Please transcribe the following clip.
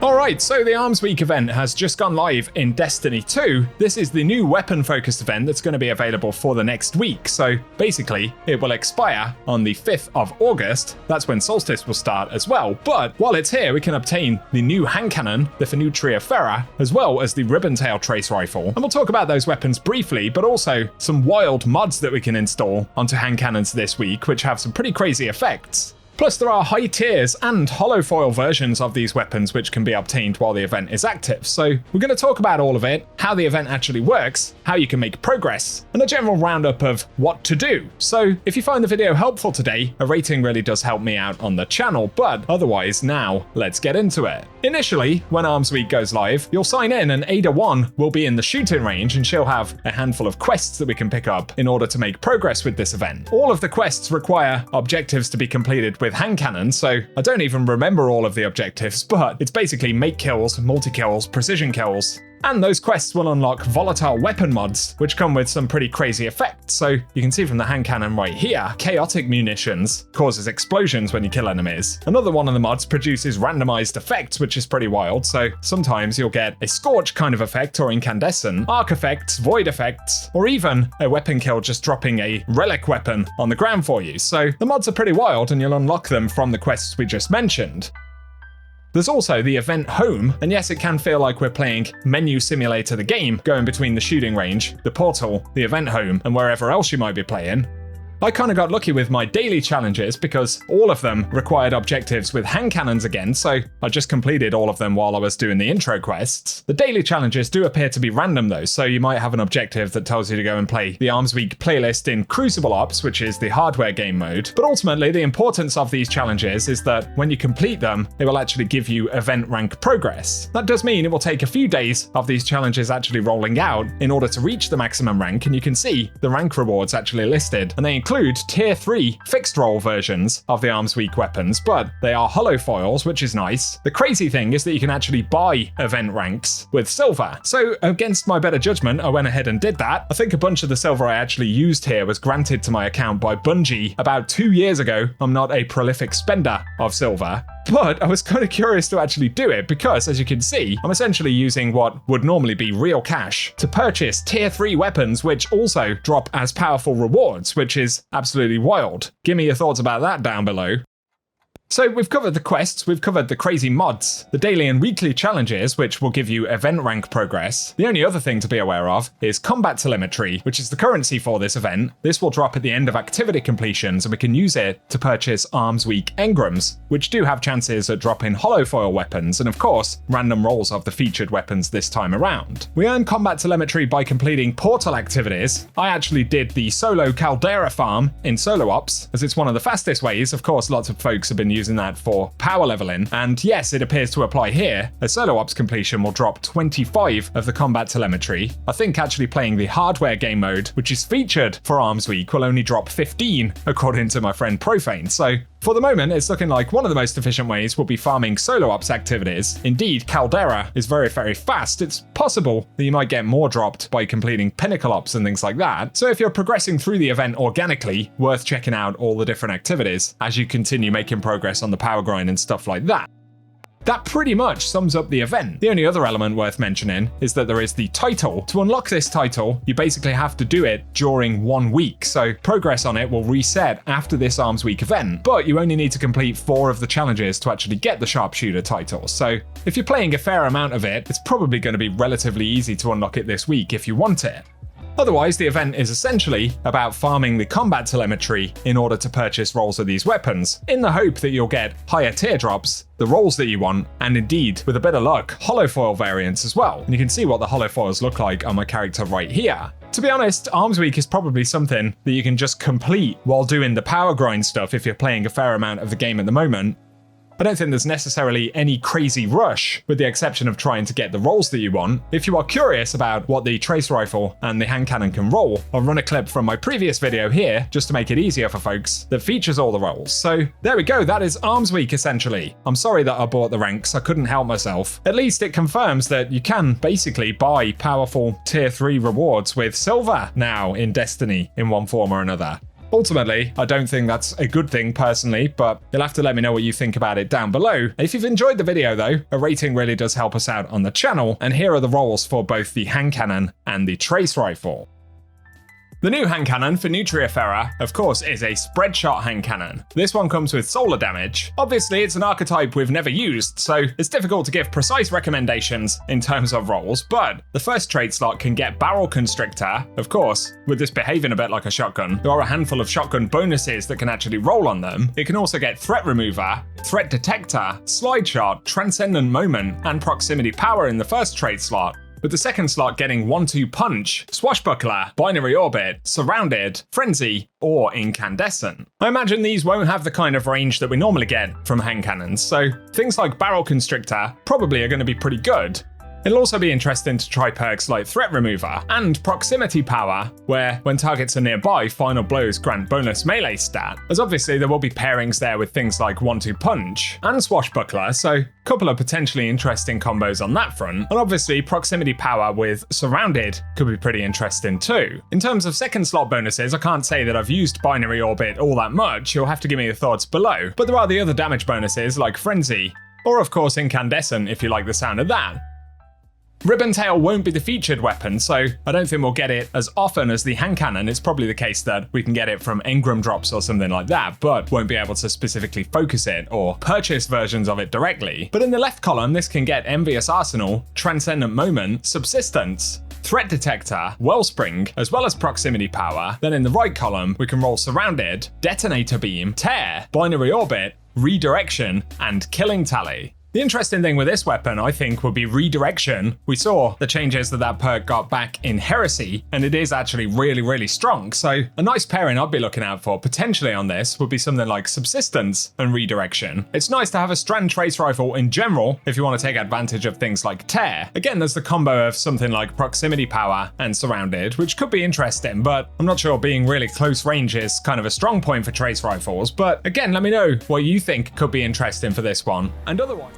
Alright, so the Armsweek event has just gone live in Destiny 2. This is the new weapon-focused event that's going to be available for the next week. So basically, it will expire on the 5th of August. That's when Solstice will start as well. But while it's here, we can obtain the new hand cannon, the Phoneutria Fera, as well as the Ribbontail trace rifle. And we'll talk about those weapons briefly, but also some wild mods that we can install onto hand cannons this week, which have some pretty crazy effects. Plus, there are high tiers and holofoil versions of these weapons which can be obtained while the event is active. So we're going to talk about all of it, how the event actually works, how you can make progress, and a general roundup of what to do. So if you find the video helpful today, a rating really does help me out on the channel, but otherwise now, let's get into it. Initially, when Armsweek goes live, you'll sign in and Ada 1 will be in the shooting range and she'll have a handful of quests that we can pick up in order to make progress with this event. All of the quests require objectives to be completed with hand cannons, so I don't even remember all of the objectives, but it's basically make kills, multi-kills, precision kills. And those quests will unlock volatile weapon mods, which come with some pretty crazy effects. So you can see from the hand cannon right here, chaotic munitions causes explosions when you kill enemies. Another one of the mods produces randomized effects, which is pretty wild. So sometimes you'll get a scorch kind of effect or incandescent, arc effects, void effects, or even a weapon kill just dropping a relic weapon on the ground for you. So the mods are pretty wild and you'll unlock them from the quests we just mentioned. There's also the event home, and yes, it can feel like we're playing Menu Simulator the game, going between the shooting range, the portal, the event home, and wherever else you might be playing. I kind of got lucky with my daily challenges because all of them required objectives with hand cannons again, so I just completed all of them while I was doing the intro quests. The daily challenges do appear to be random though, so you might have an objective that tells you to go and play the Armsweek playlist in Crucible Ops, which is the hardware game mode. But ultimately, the importance of these challenges is that when you complete them, it will actually give you event rank progress. That does mean it will take a few days of these challenges actually rolling out in order to reach the maximum rank, and you can see the rank rewards actually listed, and they include tier 3 fixed roll versions of the Armsweek weapons, but they are holofoils, which is nice. The crazy thing is that you can actually buy event ranks with silver. So against my better judgment, I went ahead and did that. I think a bunch of the silver I actually used here was granted to my account by Bungie about 2 years ago. I'm not a prolific spender of silver, but I was kind of curious to actually do it because, as you can see, I'm essentially using what would normally be real cash to purchase tier 3 weapons, which also drop as powerful rewards, which is absolutely wild. Give me your thoughts about that down below. So we've covered the quests, we've covered the crazy mods, the daily and weekly challenges, which will give you event rank progress. The only other thing to be aware of is combat telemetry, which is the currency for this event. This will drop at the end of activity completions, and we can use it to purchase Armsweek engrams, which do have chances at dropping holofoil weapons, and of course, random rolls of the featured weapons this time around. We earn combat telemetry by completing portal activities. I actually did the solo caldera farm in solo ops, as it's one of the fastest ways. Of course, lots of folks have been using that for power leveling, and yes, it appears to apply here. A solo ops completion will drop 25 of the combat telemetry. I think actually playing the hardware game mode, which is featured for Armsweek, will only drop 15 according to my friend Profane. So for the moment, it's looking like one of the most efficient ways will be farming solo ops activities. Indeed, Caldera is very, very fast. It's possible that you might get more dropped by completing pinnacle ops and things like that. So if you're progressing through the event organically, worth checking out all the different activities as you continue making progress on the power grind and stuff like that. That pretty much sums up the event. The only other element worth mentioning is that there is the title. To unlock this title, you basically have to do it during 1 week, so progress on it will reset after this Armsweek event, but you only need to complete 4 of the challenges to actually get the sharpshooter title. So if you're playing a fair amount of it, it's probably going to be relatively easy to unlock it this week if you want it. Otherwise, the event is essentially about farming the combat telemetry in order to purchase rolls of these weapons, in the hope that you'll get higher tier drops, the rolls that you want, and indeed, with a bit of luck, holofoil variants as well. And you can see what the holofoils look like on my character right here. To be honest, Armsweek is probably something that you can just complete while doing the power grind stuff if you're playing a fair amount of the game at the moment. I don't think there's necessarily any crazy rush, with the exception of trying to get the rolls that you want. If you are curious about what the trace rifle and the hand cannon can roll, I'll run a clip from my previous video here, just to make it easier for folks, that features all the rolls. So there we go, that is Armsweek essentially. I'm sorry that I bought the ranks, I couldn't help myself. At least it confirms that you can basically buy powerful tier 3 rewards with silver now in Destiny in one form or another. Ultimately, I don't think that's a good thing personally, but you'll have to let me know what you think about it down below. If you've enjoyed the video though, a rating really does help us out on the channel, and here are the rolls for both the hand cannon and the trace rifle. The new hand cannon, Phoneutria Fera, of course, is a spread shot hand cannon. This one comes with solar damage. Obviously, it's an archetype we've never used, so it's difficult to give precise recommendations in terms of rolls, but the first trait slot can get Barrel Constrictor. Of course, with this behaving a bit like a shotgun, there are a handful of shotgun bonuses that can actually roll on them. It can also get Threat Remover, Threat Detector, Slide Shot, Transcendent Moment, and Proximity Power in the first trait slot, with the second slot getting 1-2 Punch, Swashbuckler, Binary Orbit, Surrounded, Frenzy, or Incandescent. I imagine these won't have the kind of range that we normally get from hand cannons, so things like Barrel Constrictor probably are going to be pretty good. It'll also be interesting to try perks like Threat Remover and Proximity Power, where when targets are nearby, final blows grant bonus melee stat, as obviously there will be pairings there with things like 1-2 Punch and Swashbuckler, so a couple of potentially interesting combos on that front, and obviously Proximity Power with Surrounded could be pretty interesting too. In terms of second slot bonuses, I can't say that I've used Binary Orbit all that much, you'll have to give me your thoughts below, but there are the other damage bonuses like Frenzy, or of course Incandescent if you like the sound of that. Ribbontail won't be the featured weapon, so I don't think we'll get it as often as the hand cannon. It's probably the case that we can get it from engram drops or something like that, but won't be able to specifically focus it or purchase versions of it directly. But in the left column, this can get Envious Arsenal, Transcendent Moment, Subsistence, Threat Detector, Wellspring, as well as Proximity Power. Then in the right column, we can roll Surrounded, Detonator Beam, Tear, Binary Orbit, Redirection, and Killing Tally. The interesting thing with this weapon, I think, would be Redirection. We saw the changes that perk got back in Heresy, and it is actually really, really strong. So a nice pairing I'd be looking out for potentially on this would be something like Subsistence and Redirection. It's nice to have a strand trace rifle in general if you want to take advantage of things like Tear. Again, there's the combo of something like Proximity Power and Surrounded, which could be interesting, but I'm not sure being really close range is kind of a strong point for trace rifles. But again, let me know what you think could be interesting for this one. And otherwise,